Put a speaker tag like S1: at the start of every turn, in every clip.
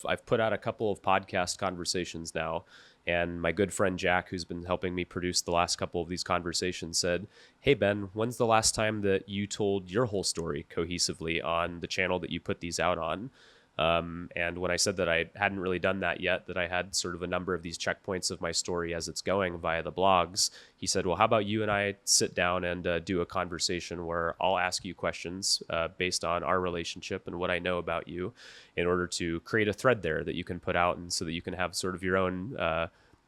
S1: I've put out a couple of podcast conversations now, and my good friend Jack, who's been helping me produce the last couple of these conversations, said, "Hey Ben, when's the last time that you told your whole story cohesively on the channel that you put these out on?" And when I said that I hadn't really done that yet, that I had sort of a number of these checkpoints of my story as it's going via the blogs, he said, "Well, how about you and I sit down and do a conversation where I'll ask you questions based on our relationship and what I know about you, in order to create a thread there that you can put out, and so that you can have sort of your own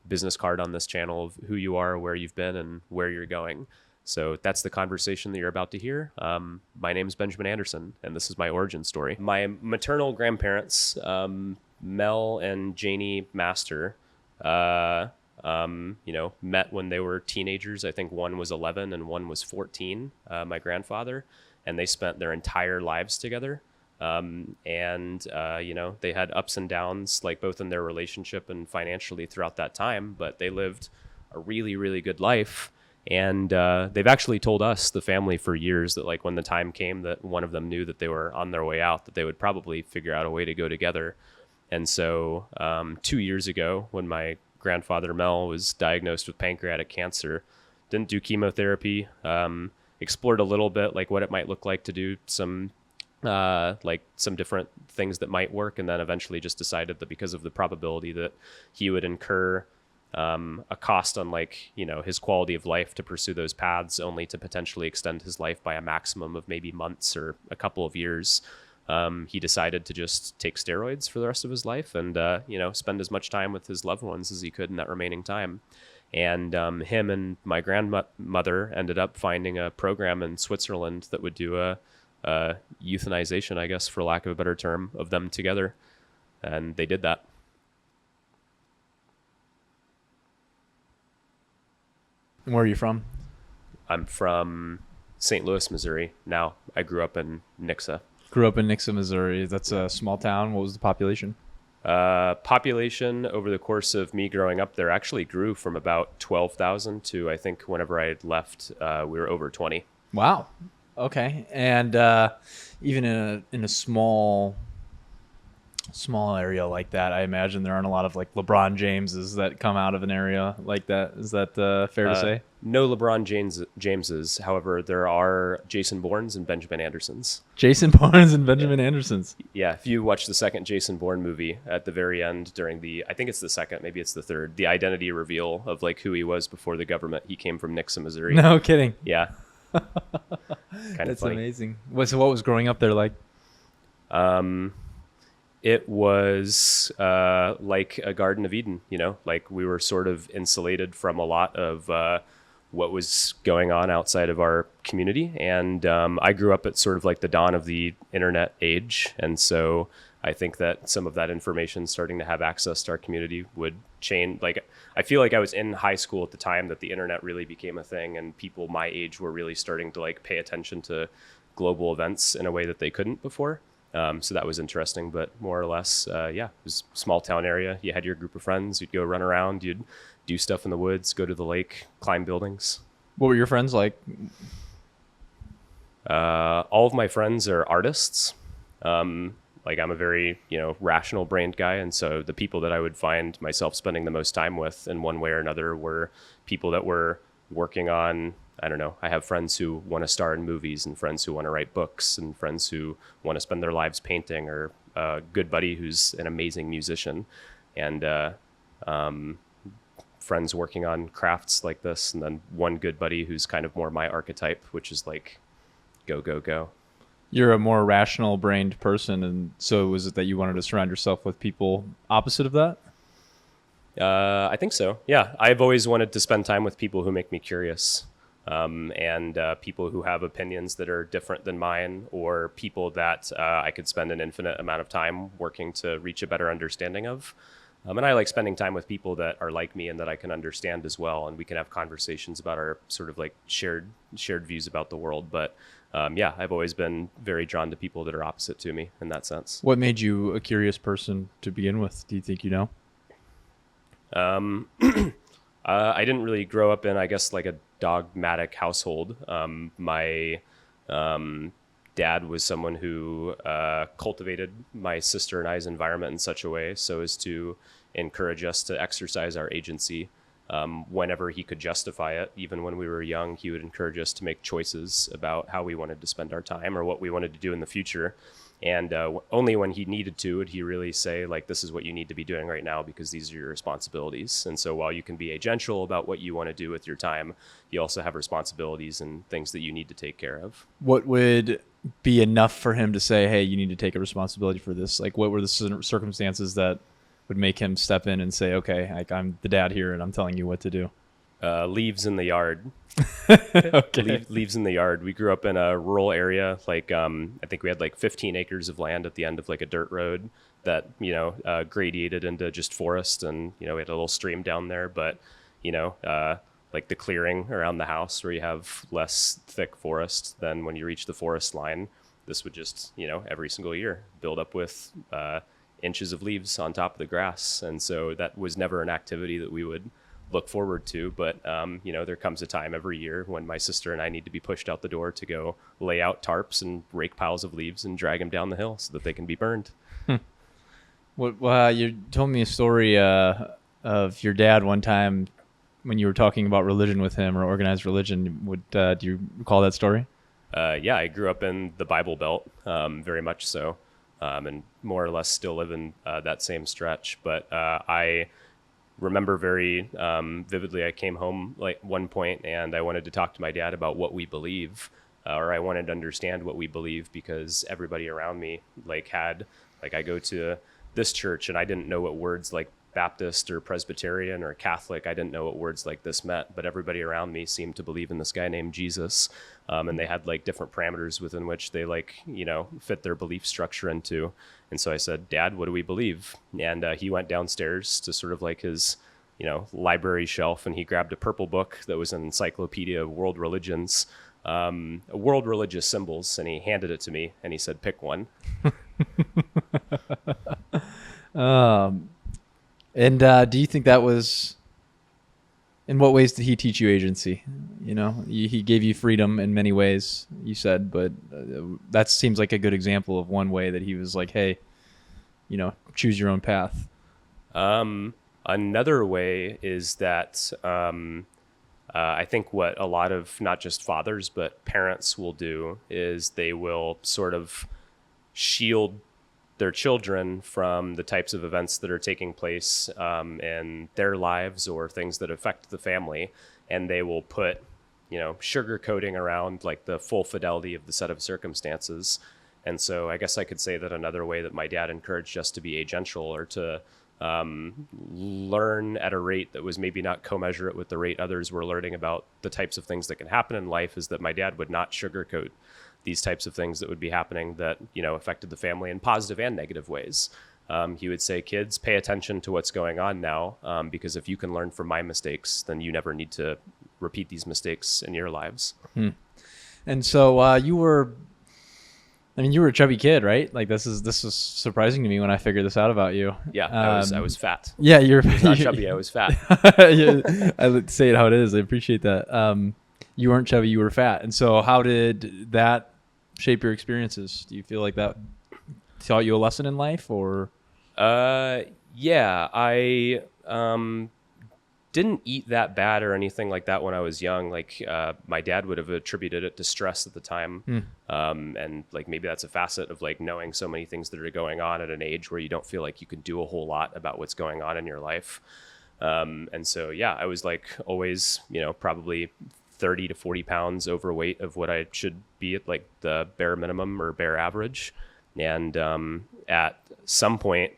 S1: business card on this channel of who you are, where you've been, and where you're going." So that's the conversation that you're about to hear. My name is Benjamin Anderson, and this is my origin story. My maternal grandparents, Mel and Janie Master, met when they were teenagers. I think one was 11 and one was 14, my grandfather, and they spent their entire lives together. They had ups and downs, like both in their relationship and financially throughout that time, but they lived a really, really good life. And they've actually told us, the family, for years that like when the time came that one of them knew that they were on their way out, that they would probably figure out a way to go together. And so 2 years ago, when my grandfather Mel was diagnosed with pancreatic cancer, didn't do chemotherapy, explored a little bit like what it might look like to do some different things that might work, and then eventually just decided that because of the probability that he would incur a cost on his quality of life to pursue those paths, only to potentially extend his life by a maximum of maybe months or a couple of years, he decided to just take steroids for the rest of his life and spend as much time with his loved ones as he could in that remaining time. And him and my grandmother ended up finding a program in Switzerland that would do a euthanization, I guess, for lack of a better term, of them together. And they did that.
S2: And where are you from?
S1: I'm from St. Louis, Missouri. Now, I grew up in Nixa.
S2: Grew up in Nixa, Missouri. That's a small town. What was the population?
S1: Population over the course of me growing up there actually grew from about 12,000 to, I think, whenever I had left, we were over 20.
S2: Wow. Okay. And even in a small area like that, I imagine there aren't a lot of like LeBron Jameses that come out of an area like that. Is that fair to say?
S1: No LeBron Jameses. However, there are Jason Bournes and Benjamin Andersons.
S2: Jason Bournes and Benjamin Andersons.
S1: Yeah, if you watch the second Jason Bourne movie, at the very end during I think it's the second, maybe it's the third, the identity reveal of like who he was before the government, he came from Nixa, Missouri.
S2: No kidding.
S1: Yeah. Kind of
S2: That's
S1: funny.
S2: amazing. So what was growing up there like?
S1: It was like a Garden of Eden, like we were sort of insulated from a lot of what was going on outside of our community. And I grew up at sort of like the dawn of the internet age. And so I think that some of that information starting to have access to our community would change. Like, I feel like I was in high school at the time that the internet really became a thing, and people my age were really starting to like pay attention to global events in a way that they couldn't before. So that was interesting, but more or less, it was a small town area. You had your group of friends, you'd go run around, you'd do stuff in the woods, go to the lake, climb buildings.
S2: What were your friends like?
S1: All of my friends are artists. Like, I'm a very, rational brained guy. And so the people that I would find myself spending the most time with in one way or another were people that were working on, I don't know, I have friends who want to star in movies, and friends who want to write books, and friends who want to spend their lives painting, or a good buddy who's an amazing musician, and friends working on crafts like this, and then one good buddy who's kind of more my archetype, which is like, go, go, go.
S2: You're a more rational brained person, and so was it that you wanted to surround yourself with people opposite of that?
S1: I think so. Yeah. I've always wanted to spend time with people who make me curious, and people who have opinions that are different than mine, or people that I could spend an infinite amount of time working to reach a better understanding of. And I like spending time with people that are like me and that I can understand as well. And we can have conversations about our sort of like shared views about the world. But I've always been very drawn to people that are opposite to me in that sense.
S2: What made you a curious person to begin with? Do you think you know?
S1: I didn't really grow up in, I guess, like a dogmatic household. My Dad was someone who cultivated my sister and I's environment in such a way so as to encourage us to exercise our agency whenever he could justify it. Even when we were young, he would encourage us to make choices about how we wanted to spend our time or what we wanted to do in the future. And only when he needed to would he really say, like, this is what you need to be doing right now because these are your responsibilities. And so while you can be agential about what you want to do with your time, you also have responsibilities and things that you need to take care of.
S2: What would be enough for him to say, hey, you need to take a responsibility for this? Like, what were the circumstances that would make him step in and say, okay, like, I'm the dad here and I'm telling you what to do?
S1: Leaves in the yard.
S2: Okay.
S1: Leaves in the yard. We grew up in a rural area. Like, I think we had like 15 acres of land at the end of like a dirt road that, gradiated into just forest. And, we had a little stream down there, but, like the clearing around the house where you have less thick forest than when you reach the forest line, this would just, every single year build up with inches of leaves on top of the grass. And so that was never an activity that we would look forward to. But, there comes a time every year when my sister and I need to be pushed out the door to go lay out tarps and rake piles of leaves and drag them down the hill so that they can be burned.
S2: Well, you told me a story of your dad one time when you were talking about religion with him or organized religion. Do you recall that story?
S1: Yeah, I grew up in the Bible Belt, very much so, and more or less still live in that same stretch. But I remember very vividly, I came home like one point and I wanted to talk to my dad about what we believe, or I wanted to understand what we believe because everybody around me I go to this church and I didn't know what words like Baptist or Presbyterian or Catholic, I didn't know what words like this meant, but everybody around me seemed to believe in this guy named Jesus. And they had like different parameters within which they fit their belief structure into. And so I said, Dad, what do we believe? And he went downstairs to sort of like his, library shelf, and he grabbed a purple book that was an encyclopedia of world religions, world religious symbols. And he handed it to me and he said, pick one.
S2: And do you think that was, in what ways did he teach you agency? He gave you freedom in many ways, you said, but that seems like a good example of one way that he was like, hey, choose your own path.
S1: Another way is that I think what a lot of not just fathers, but parents will do is they will sort of shield their children from the types of events that are taking place in their lives or things that affect the family. And they will put, sugar coating around like the full fidelity of the set of circumstances. And so I guess I could say that another way that my dad encouraged us to be agential or to learn at a rate that was maybe not commensurate with the rate others were learning about the types of things that can happen in life is that my dad would not sugarcoat these types of things that would be happening that, affected the family in positive and negative ways. He would say, kids, pay attention to what's going on now, because if you can learn from my mistakes, then you never need to repeat these mistakes in your lives.
S2: And so you were a chubby kid, right? Like this is surprising to me when I figured this out about you.
S1: Yeah, I was fat.
S2: Yeah,
S1: I was not chubby, I was fat.
S2: Yeah, I would say it how it is. I appreciate that. You weren't chubby, you were fat. And so how did that shape your experiences? Do you feel like that taught you a lesson in life or?
S1: Yeah, I didn't eat that bad or anything like that when I was young. Like my dad would have attributed it to stress at the time. And like maybe that's a facet of like knowing so many things that are going on at an age where you don't feel like you can do a whole lot about what's going on in your life. And so, yeah, I was like always, probably 30 to 40 pounds overweight of what I should be at like the bare minimum or bare average. And at some point,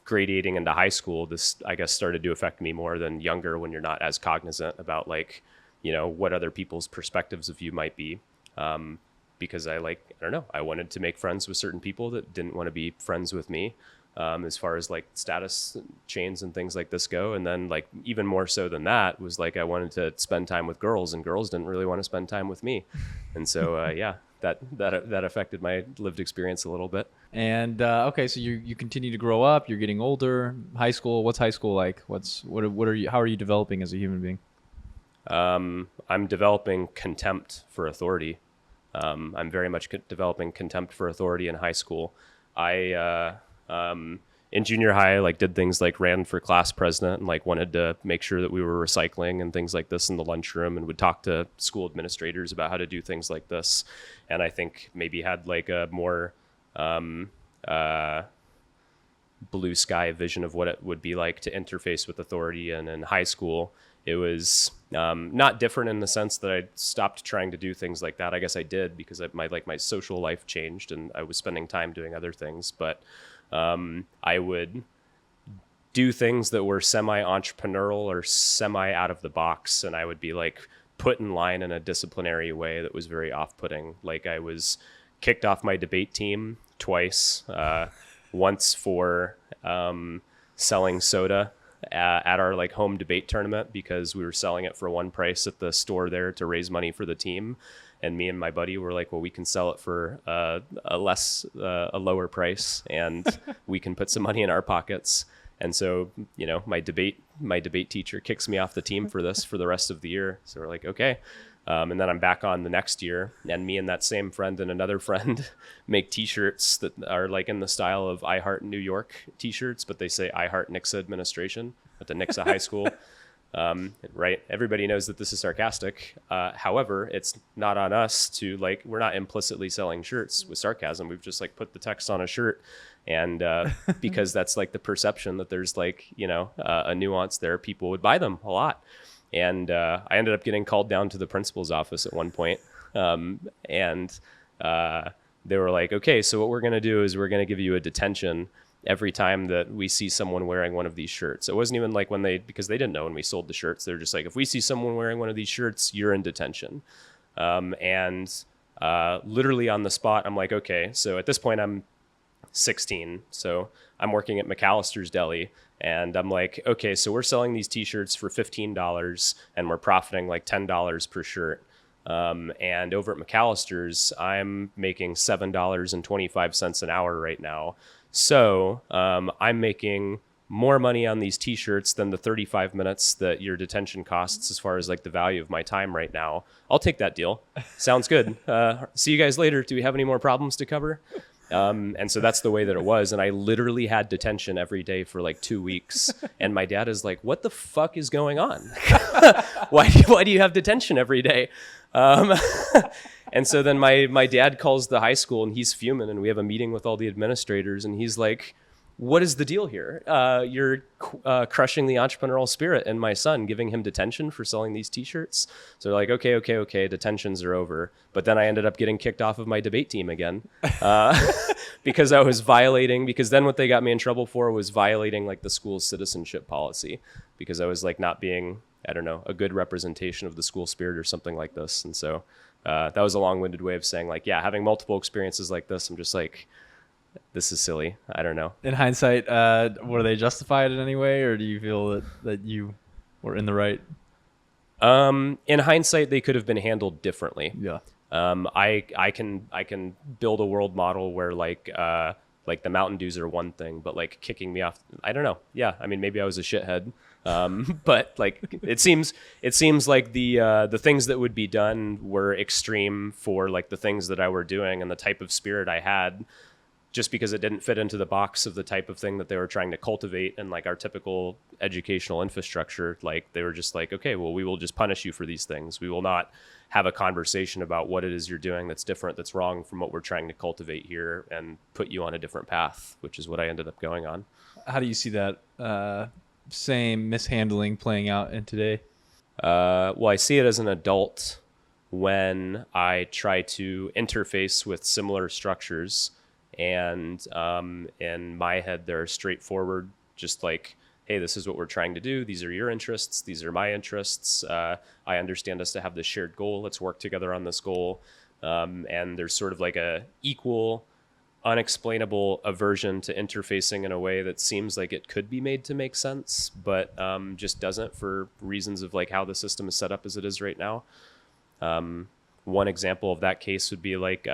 S1: gradating into high school, this, I guess, started to affect me more than younger when you're not as cognizant about like, what other people's perspectives of you might be. Because I don't know, I wanted to make friends with certain people that didn't want to be friends with me. As far as like status chains and things like this go. And then like even more so than that was like I wanted to spend time with girls and girls didn't really want to spend time with me. And so yeah, that affected my lived experience a little bit.
S2: And okay, so you continue to grow up, you're getting older. High school, what's high school like? How are you developing as a human being?
S1: I'm developing contempt for authority. I'm very much developing contempt for authority in high school. In junior high, like did things like ran for class president and like wanted to make sure that we were recycling and things like this in the lunchroom, and would talk to school administrators about how to do things like this. And I think maybe had like a more blue sky vision of what it would be like to interface with authority. And in high school, it was not different in the sense that I stopped trying to do things like that. I guess I did, because my social life changed and I was spending time doing other things. But I would do things that were semi-entrepreneurial or semi out of the box, and I would be like put in line in a disciplinary way that was very off-putting. Like I was kicked off my debate team twice. Once for selling soda at our like home debate tournament, because we were selling it for one price at the store there to raise money for the team. And me and my buddy were like, well, we can sell it for a lower price, and we can put some money in our pockets. And so, you know, my debate teacher kicks me off the team for this for the rest of the year. So we're like, okay. And then I'm back on the next year, and me and that same friend and another friend make T-shirts that are like in the style of I Heart New York T-shirts, but they say I Heart Nixa Administration at the Nixa High School. Right? Everybody knows that this is sarcastic. However, it's not on us to like, we're not implicitly selling shirts with sarcasm. We've just like put the text on a shirt, and because that's like the perception that there's like, you know, a nuance there, people would buy them a lot. And I ended up getting called down to the principal's office at one point. And they were like, okay, so what we're going to do is we're going to give you a detention every time that we see someone wearing one of these shirts. It wasn't even like because they didn't know when we sold the shirts. They're just like, if we see someone wearing one of these shirts, you're in detention. And literally on the spot, I'm like, okay, so at this point I'm 16. So I'm working at McAllister's Deli, and I'm like, okay, so we're selling these T-shirts for $15 and we're profiting like $10 per shirt. And over at McAllister's, I'm making $7.25 an hour right now. So I'm making more money on these T-shirts than the 35 minutes that your detention costs as far as like the value of my time right now. I'll take that deal. Sounds good. See you guys later. Do we have any more problems to cover? And so that's the way that it was. And I literally had detention every day for like 2 weeks. And my dad is like, what the fuck is going on? Why do you have detention every day? And so then my dad calls the high school, and he's fuming, and we have a meeting with all the administrators, and he's like, what is the deal here? You're crushing the entrepreneurial spirit in my son, giving him detention for selling these T-shirts. So they're like, okay, detentions are over. But then I ended up getting kicked off of my debate team again because I was violating. Because then what they got me in trouble for was violating like the school's citizenship policy, because I was like not being, I don't know, a good representation of the school spirit or something like this. And so that was a long-winded way of saying like, yeah, having multiple experiences like this, I'm just like, this is silly. I don't know.
S2: In hindsight, were they justified in any way, or do you feel that you were in the right?
S1: In hindsight, they could have been handled differently.
S2: Yeah.
S1: I can build a world model where like the Mountain Dews are one thing, but like kicking me off, I don't know. Yeah, I mean, maybe I was a shithead, but like it seems like the things that would be done were extreme for like the things that I were doing and the type of spirit I had, just because it didn't fit into the box of the type of thing that they were trying to cultivate and like our typical educational infrastructure. Like they were just like, okay, well, we will just punish you for these things. We will not have a conversation about what it is you're doing that's different, that's wrong from what we're trying to cultivate here, and put you on a different path, which is what I ended up going on.
S2: How do you see that same mishandling playing out in today?
S1: Well, I see it as an adult when I try to interface with similar structures. And in my head, they're straightforward, just like, hey, this is what we're trying to do. These are your interests. These are my interests. I understand us to have this shared goal. Let's work together on this goal. And there's sort of like a equal, unexplainable aversion to interfacing in a way that seems like it could be made to make sense, but just doesn't, for reasons of like how the system is set up as it is right now. One example of that case would be like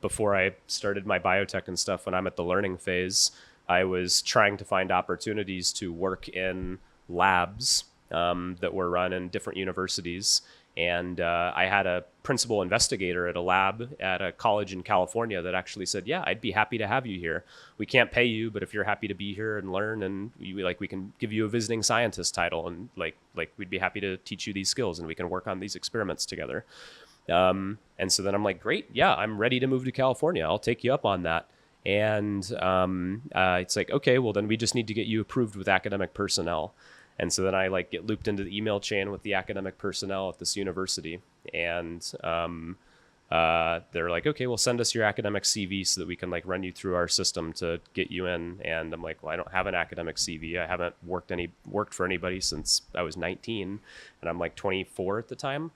S1: before I started my biotech and stuff, when I'm at the learning phase, I was trying to find opportunities to work in labs that were run in different universities. And I had a principal investigator at a lab at a college in California that actually said, yeah, I'd be happy to have you here. We can't pay you, but if you're happy to be here and learn, and we can give you a visiting scientist title, and like we'd be happy to teach you these skills, and we can work on these experiments together. And so then I'm like, great, yeah, I'm ready to move to California. I'll take you up on that. And it's like, okay, well then we just need to get you approved with academic personnel. And so then I like get looped into the email chain with the academic personnel at this university. And they're like, okay, well, send us your academic CV so that we can like run you through our system to get you in. And I'm like, well, I don't have an academic CV. I haven't worked for anybody since I was 19, and I'm like 24 at the time.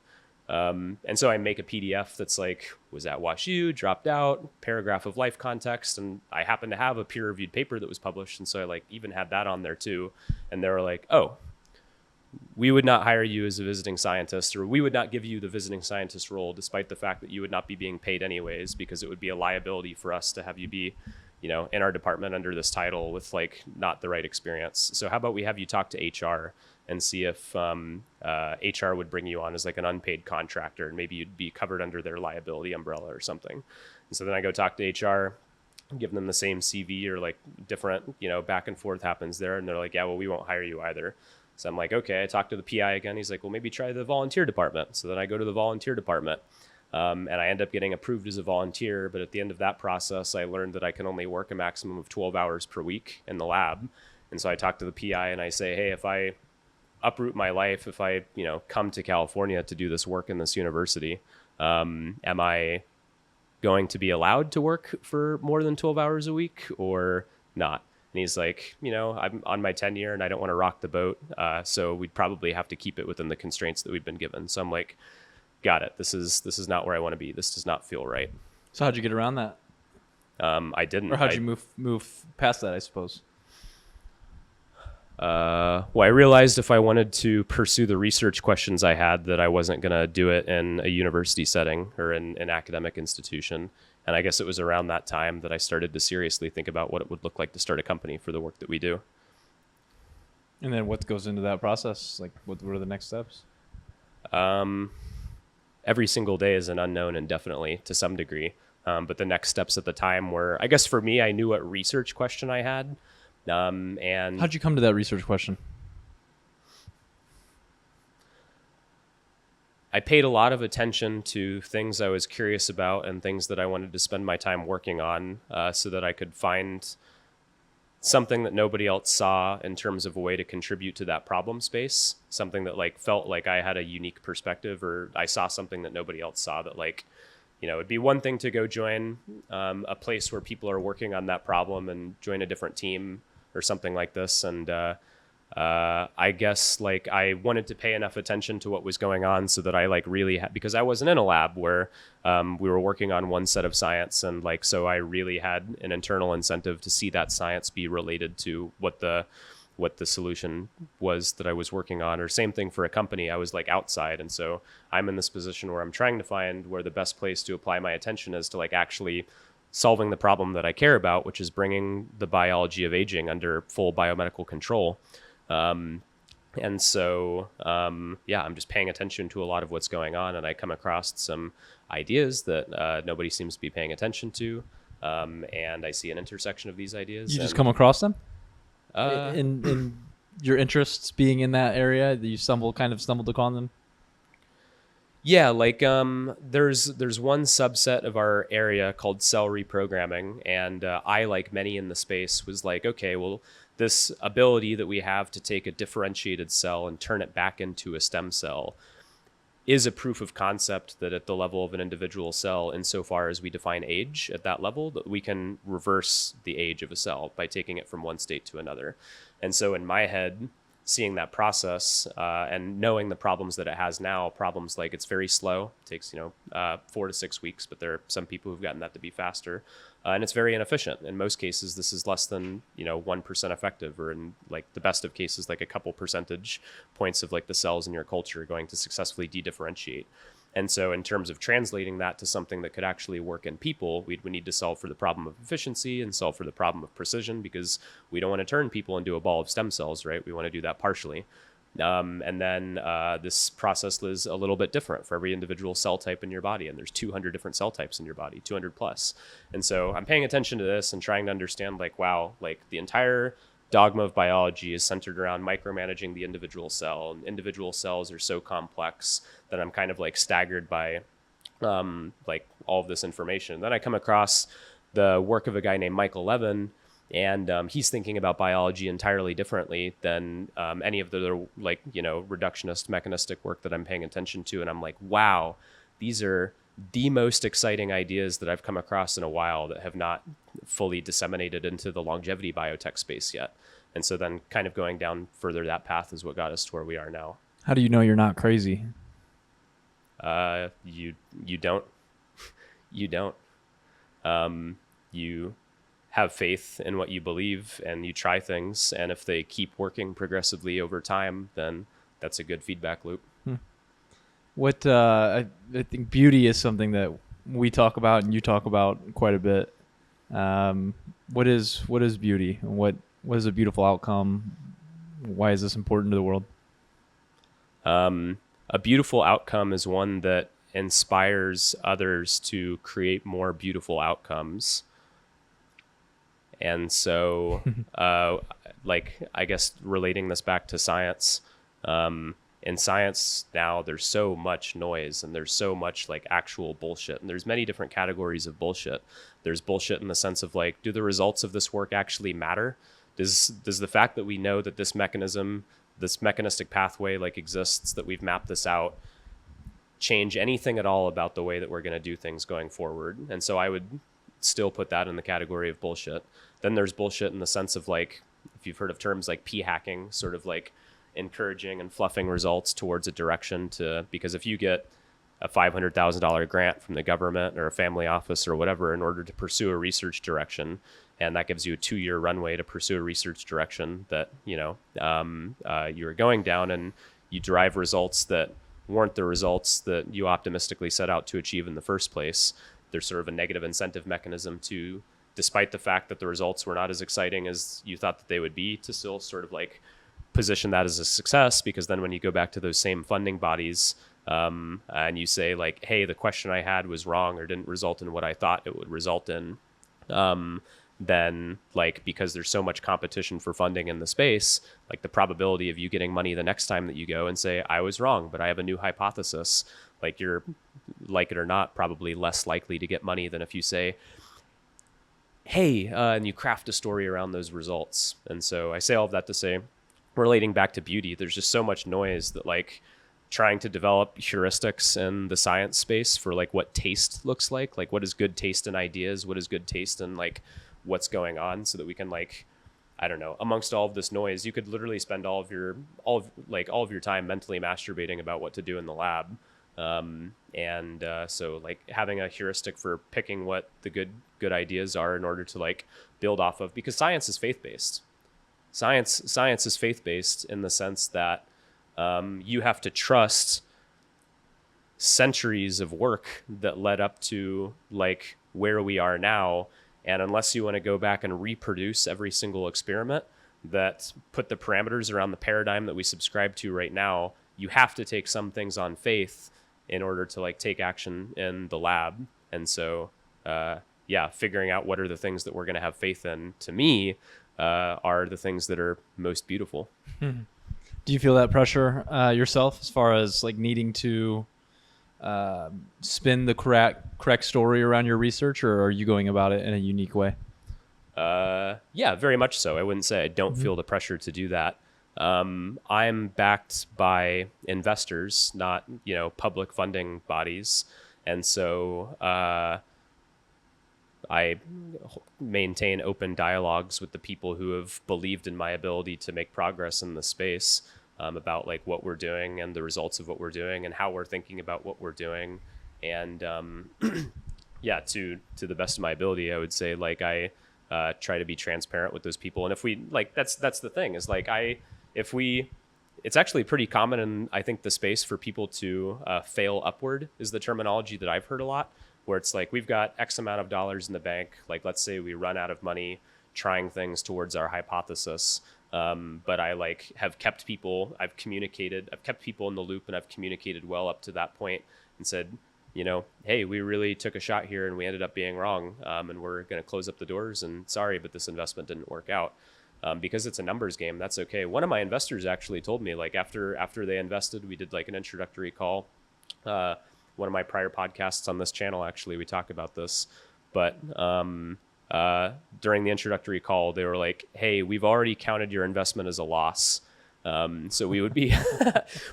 S1: And so I make a PDF that's like, was at WashU, dropped out, paragraph of life context. And I happen to have a peer reviewed paper that was published. And so I like even had that on there too. And they were like, oh, we would not hire you as a visiting scientist, or we would not give you the visiting scientist role, despite the fact that you would not be being paid anyways, because it would be a liability for us to have you be, in our department under this title with like not the right experience. So how about we have you talk to HR and see if HR would bring you on as like an unpaid contractor, and maybe you'd be covered under their liability umbrella or something. And so then I go talk to HR, give them the same CV, or like different, back and forth happens there. And they're like, yeah, well, we won't hire you either. So I'm like, okay. I talked to the PI again. He's like, well, maybe try the volunteer department. So then I go to the volunteer department. And I end up getting approved as a volunteer. But at the end of that process, I learned that I can only work a maximum of 12 hours per week in the lab. And so I talk to the PI and I say, hey, if I uproot my life, if I, come to California to do this work in this university, am I going to be allowed to work for more than 12 hours a week or not? And he's like, I'm on my tenure and I don't want to rock the boat. So we'd probably have to keep it within the constraints that we've been given. So I'm like, got it. This is not where I want to be. This does not feel right.
S2: So how'd you get around that?
S1: I didn't.
S2: Or how'd you move past that, I suppose?
S1: Well, I realized if I wanted to pursue the research questions I had, that I wasn't going to do it in a university setting or in an academic institution. And I guess it was around that time that I started to seriously think about what it would look like to start a company for the work that we do.
S2: And then what goes into that process? Like, what are the next steps?
S1: Every single day is an unknown, and definitely to some degree. But the next steps at the time were, I guess for me, I knew what research question I had. And
S2: how'd you come to that research question?
S1: I paid a lot of attention to things I was curious about and things that I wanted to spend my time working on, so that I could find something that nobody else saw in terms of a way to contribute to that problem space, something that like felt like I had a unique perspective, or I saw something that nobody else saw, that like, it'd be one thing to go join a place where people are working on that problem and join a different team or something like this. And I guess like I wanted to pay enough attention to what was going on so that I like really because I wasn't in a lab where we were working on one set of science, and like so I really had an internal incentive to see that science be related to what the solution was that I was working on. Or same thing for a company, I was like outside, and so I'm in this position where I'm trying to find where the best place to apply my attention is to like actually solving the problem that I care about, which is bringing the biology of aging under full biomedical control. And so, I'm just paying attention to a lot of what's going on, and I come across some ideas that nobody seems to be paying attention to. And I see an intersection of these ideas.
S2: You just come across them? In your interests being in that area, you stumbled upon them?
S1: Yeah, like there's one subset of our area called cell reprogramming, and I, like many in the space, was like, okay, well, this ability that we have to take a differentiated cell and turn it back into a stem cell is a proof of concept that at the level of an individual cell, insofar as we define age at that level, that we can reverse the age of a cell by taking it from one state to another. And so in my head, seeing that process and knowing the problems that it has now, problems like it's very slow, it takes 4 to 6 weeks, but there are some people who've gotten that to be faster, and it's very inefficient. In most cases, this is less than 1% effective, or in like the best of cases, like a couple percentage points of like the cells in your culture going to successfully de-differentiate. And so in terms of translating that to something that could actually work in people, we need to solve for the problem of efficiency and solve for the problem of precision, because we don't want to turn people into a ball of stem cells, right? We want to do that partially. And then this process is a little bit different for every individual cell type in your body. And there's 200 different cell types in your body, 200 plus. And so I'm paying attention to this and trying to understand, like, wow, like the entire dogma of biology is centered around micromanaging the individual cell. And individual cells are so complex that I'm kind of like staggered by like all of this information. Then I come across the work of a guy named Michael Levin, and he's thinking about biology entirely differently than any of the like, you know, reductionist mechanistic work that I'm paying attention to. And I'm like, wow, these are the most exciting ideas that I've come across in a while that have not fully disseminated into the longevity biotech space yet. And so then kind of going down further that path is what got us to where we are now.
S2: How do you know you're not crazy?
S1: You don't. You don't. You have faith in what you believe and you try things. And if they keep working progressively over time, then that's a good feedback loop.
S2: What I think beauty is something that we talk about and you talk about quite a bit. What is beauty? What is a beautiful outcome? Why is this important to the world?
S1: A beautiful outcome is one that inspires others to create more beautiful outcomes. And so, like, I guess relating this back to science, in science now there's so much noise and there's so much like actual bullshit, and there's many different categories of bullshit. There's bullshit in the sense of like, do the results of this work actually matter? Does the fact that we know that this mechanism, this mechanistic pathway like exists, that we've mapped this out, change anything at all about the way that we're going to do things going forward? And so I would still put that in the category of bullshit. Then there's bullshit in the sense of like, if you've heard of terms like p-hacking, sort of like encouraging and fluffing results towards a direction to, because if you get a $500,000 grant from the government or a family office or whatever in order to pursue a research direction, and that gives you a 2-year runway to pursue a research direction that, you know, you're going down, and you derive results that weren't the results that you optimistically set out to achieve in the first place. There's sort of a negative incentive mechanism to, despite the fact that the results were not as exciting as you thought that they would be, to still sort of like position that as a success, because then when you go back to those same funding bodies and you say like, hey, the question I had was wrong or didn't result in what I thought it would result in, then like, because there's so much competition for funding in the space, like the probability of you getting money the next time that you go and say, I was wrong, but I have a new hypothesis, like you're, like it or not, probably less likely to get money than if you say, hey, and you craft a story around those results. And so I say all of that to say, relating back to beauty, there's just so much noise that like trying to develop heuristics in the science space for like what taste looks like what is good taste in ideas, what is good taste in like what's going on, so that we can like, I don't know, amongst all of this noise, you could literally spend all of your time mentally masturbating about what to do in the lab. So like having a heuristic for picking what the good ideas are in order to like build off of, because science is faith-based. Science is faith-based in the sense that you have to trust centuries of work that led up to like where we are now. And unless you want to go back and reproduce every single experiment that put the parameters around the paradigm that we subscribe to right now, you have to take some things on faith in order to like take action in the lab. And so, figuring out what are the things that we're going to have faith in, to me, are the things that are most beautiful.
S2: Do you feel that pressure yourself, as far as like needing to spin the correct story around your research, or are you going about it in a unique way?
S1: Yeah, very much so. I wouldn't say I don't feel the pressure to do that. I'm backed by investors, not, you know, public funding bodies. And so I maintain open dialogues with the people who have believed in my ability to make progress in the space, about like what we're doing and the results of what we're doing and how we're thinking about what we're doing. And to the best of my ability, I would say like I try to be transparent with those people. And if we like, that's the thing, is like it's actually pretty common in, I think, the space for people to fail upward is the terminology that I've heard a lot, where it's like, we've got X amount of dollars in the bank. Like, let's say we run out of money trying things towards our hypothesis. But I like have kept people, I've kept people in the loop, and I've communicated well up to that point and said, hey, we really took a shot here and we ended up being wrong. And we're going to close up the doors, and sorry, but this investment didn't work out. Because it's a numbers game, that's okay. One of my investors actually told me, like, after they invested, we did like an introductory call. One of my prior podcasts on this channel, actually, we talk about this, but during the introductory call, they were like, hey, we've already counted your investment as a loss. So we would be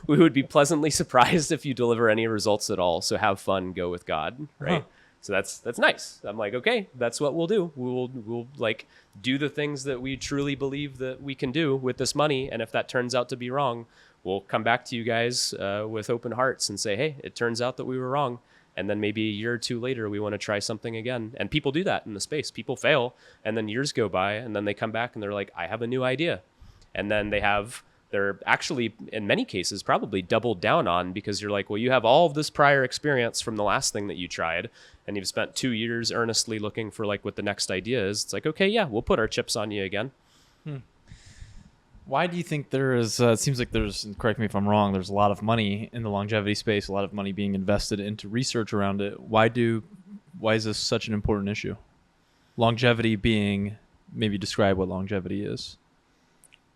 S1: we would be pleasantly surprised if you deliver any results at all. So have fun, go with God, right? Huh. So that's nice. I'm like, okay, that's what we'll do. We'll like do the things that we truly believe that we can do with this money, and if that turns out to be wrong, we'll come back to you guys with open hearts and say, hey, it turns out that we were wrong. And then maybe a year or two later, we want to try something again. And people do that in the space. People fail, and then years go by, and then they come back and they're like, I have a new idea. And then they're actually, in many cases, probably doubled down on, because you're like, well, you have all of this prior experience from the last thing that you tried, and you've spent 2 years earnestly looking for like what the next idea is. It's like, okay, yeah, we'll put our chips on you again.
S2: Why do you think there is, it seems like there's, and correct me if I'm wrong, there's a lot of money in the longevity space, a lot of money being invested into research around it. Why is this such an important issue? Longevity being, maybe describe what longevity is.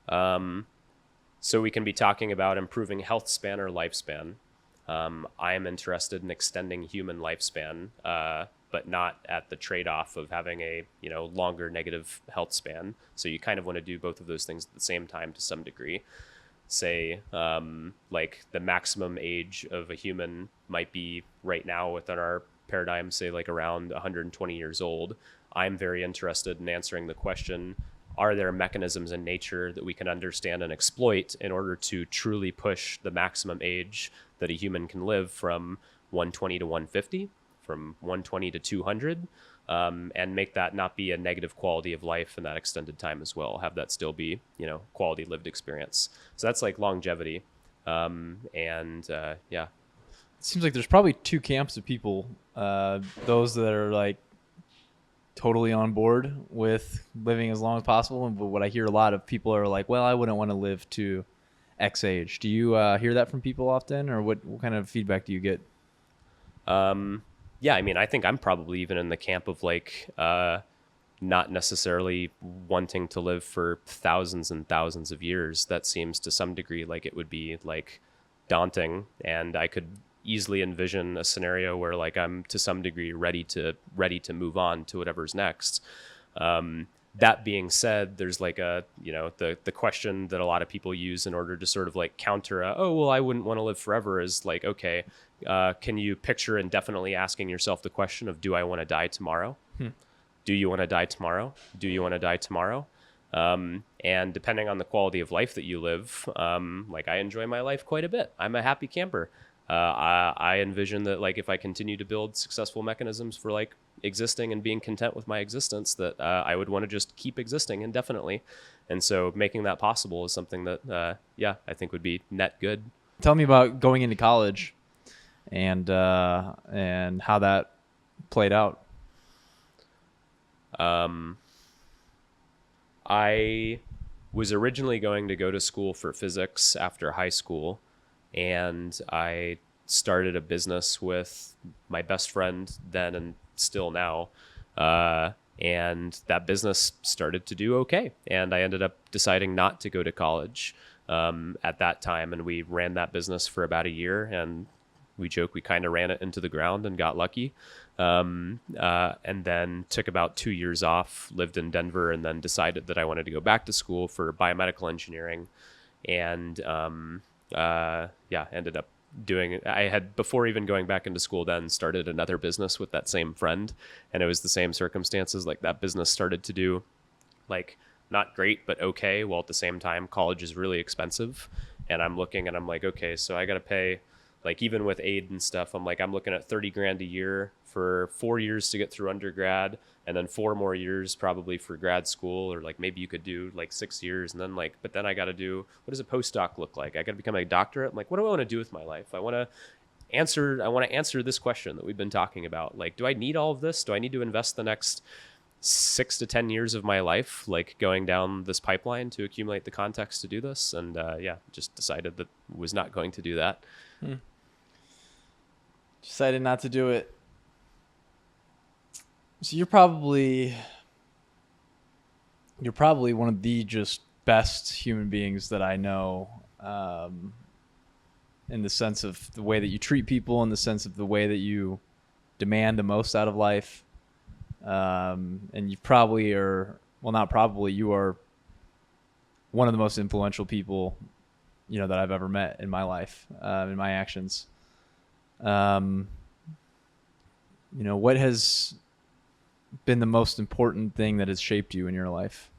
S1: So we can be talking about improving health span or lifespan. I am interested in extending human lifespan, but not at the trade-off of having a longer negative health span. So you kind of want to do both of those things at the same time to some degree. Say, like the maximum age of a human might be right now within our paradigm, say like around 120 years old. I'm very interested in answering the question, are there mechanisms in nature that we can understand and exploit in order to truly push the maximum age that a human can live from 120 to 150? From 120 to 200, and make that not be a negative quality of life in that extended time as well. Have that still be, quality lived experience. So that's like longevity. Yeah.
S2: It seems like there's probably two camps of people. Those that are like totally on board with living as long as possible. But what I hear a lot of people are like, well, I wouldn't want to live to X age. Do you hear that from people often, or what kind of feedback do you get?
S1: Yeah, I mean, I think I'm probably even in the camp of like not necessarily wanting to live for thousands and thousands of years. That seems to some degree like it would be like daunting, and I could easily envision a scenario where like I'm to some degree ready to move on to whatever's next. That being said, there's like the question that a lot of people use in order to sort of like counter I wouldn't want to live forever, is like, okay, can you picture indefinitely asking yourself the question of, do I want to die tomorrow? Do you want to die tomorrow? Do you want to die tomorrow? And depending on the quality of life that you live, like I enjoy my life quite a bit. I'm a happy camper. I envision that like if I continue to build successful mechanisms for like existing and being content with my existence, that I would want to just keep existing indefinitely. And so making that possible is something that I think would be net good.
S2: Tell me about going into college and how that played out.
S1: I was originally going to go to school for physics after high school, and I started a business with my best friend then and still now. And that business started to do okay. And I ended up deciding not to go to college at that time. And we ran that business for about a year, and we joke we kind of ran it into the ground and got lucky. And then took about 2 years off, lived in Denver, and then decided that I wanted to go back to school for biomedical engineering. And ended up I had, before even going back into school then, started another business with that same friend, and it was the same circumstances. Like that business started to do like not great, but okay, while at the same time college is really expensive. And I'm looking and I'm like, okay, so I got to pay, like even with aid and stuff, I'm looking at 30 grand a year for 4 years to get through undergrad, and then 4 more years probably for grad school, or like maybe you could do like 6 years, and then like, but then I got to do, what does a postdoc look like? I got to become a doctorate. I'm like, what do I want to do with my life? I want to answer this question that we've been talking about. Like, do I need all of this? Do I need to invest the next 6 to 10 years of my life, like going down this pipeline to accumulate the context to do this. And yeah, just decided that was not going to do that.
S2: Decided not to do it. So you're probably one of the just best human beings that I know, in the sense of the way that you treat people, in the sense of the way that you demand the most out of life. And you probably are, well, not probably, you are one of the most influential people, that I've ever met in my life, in my actions. What has been the most important thing that has shaped you in your life?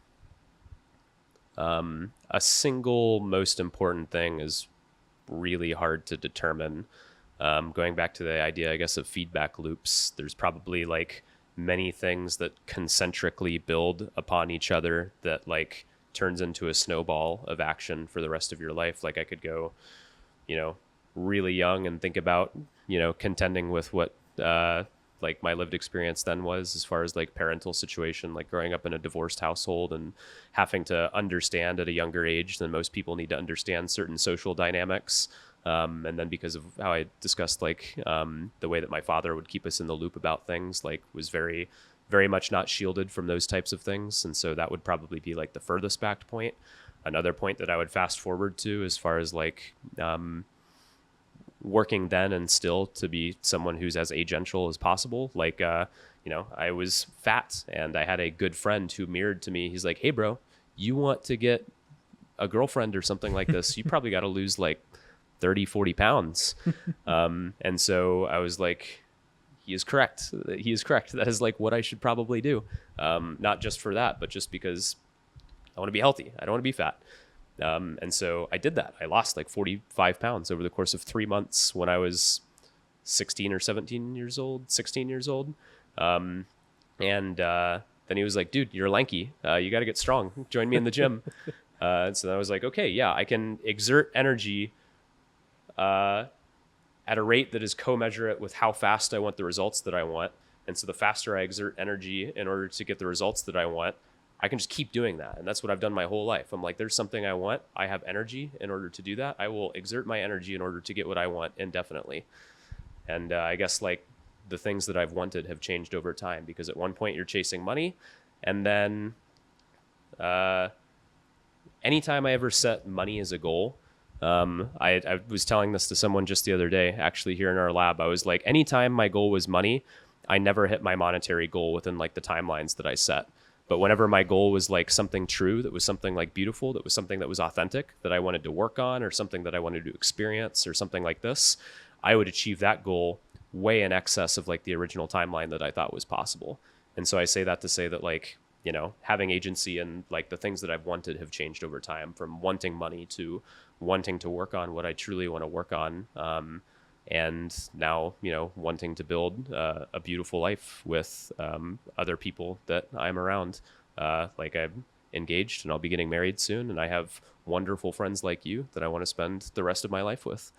S1: A single most important thing is really hard to determine. Going back to the idea, I guess, of feedback loops, there's probably like many things that concentrically build upon each other that like turns into a snowball of action for the rest of your life. Like I could go, really young and think about, contending with what, like my lived experience then was as far as like parental situation, like growing up in a divorced household and having to understand at a younger age than most people need to understand certain social dynamics. And then because of how I discussed, like, the way that my father would keep us in the loop about things, like was very, very much not shielded from those types of things. And so that would probably be like the furthest back point. Another point that I would fast forward to as far as like, working then and still to be someone who's as agential as possible. Like, I was fat and I had a good friend who mirrored to me. He's like, hey bro, you want to get a girlfriend or something like this, you probably got to lose like 30-40 pounds. And so I was like, he is correct. That is like what I should probably do. Not just for that, but just because I want to be healthy. I don't want to be fat. And so I did that. I lost like 45 pounds over the course of 3 months when I was 16 or 16 years old. And then he was like, dude, you're lanky. You got to get strong. Join me in the gym. And so I was like, okay, yeah, I can exert energy at a rate that is commensurate with how fast I want the results that I want. And so the faster I exert energy in order to get the results that I want, I can just keep doing that. And that's what I've done my whole life. I'm like, there's something I want. I have energy in order to do that. I will exert my energy in order to get what I want indefinitely. And I guess like the things that I've wanted have changed over time, because at one point you're chasing money. And then anytime I ever set money as a goal, I was telling this to someone just the other day, actually here in our lab. I was like, anytime my goal was money, I never hit my monetary goal within like the timelines that I set. But whenever my goal was like something true, that was something like beautiful, that was something that was authentic, that I wanted to work on, or something that I wanted to experience, or something like this, I would achieve that goal way in excess of like the original timeline that I thought was possible. And so I say that to say that, like, having agency and like the things that I've wanted have changed over time, from wanting money to wanting to work on what I truly want to work on. And now, wanting to build a beautiful life with other people that I'm around. Like I'm engaged and I'll be getting married soon. And I have wonderful friends like you that I want to spend the rest of my life with.